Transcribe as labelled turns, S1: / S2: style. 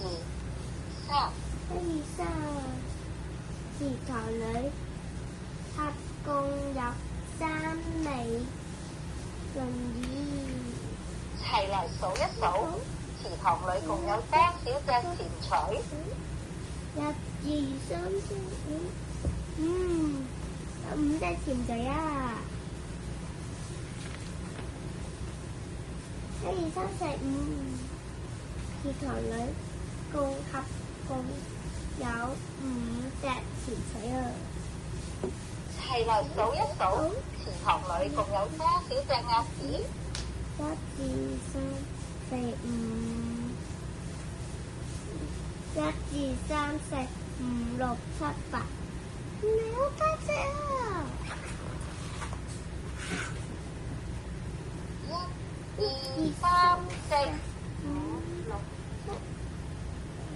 S1: 三。
S2: 1、2、3，池塘裏合共有3尾輪椅。
S1: 齊來數一數，池塘裏共有多少隻潛水
S2: ？1、2、3、4、5，有5隻潛水啊！1、2、3、4、5，池塘裏合共有5隻潛水啊！
S1: 齊來數一數，池塘裏共有多少隻鴨子
S2: ？1、2、3、4、5，1、2、3、4、5、6、7、8，唔係好多隻啊
S1: ！1、2、3、4。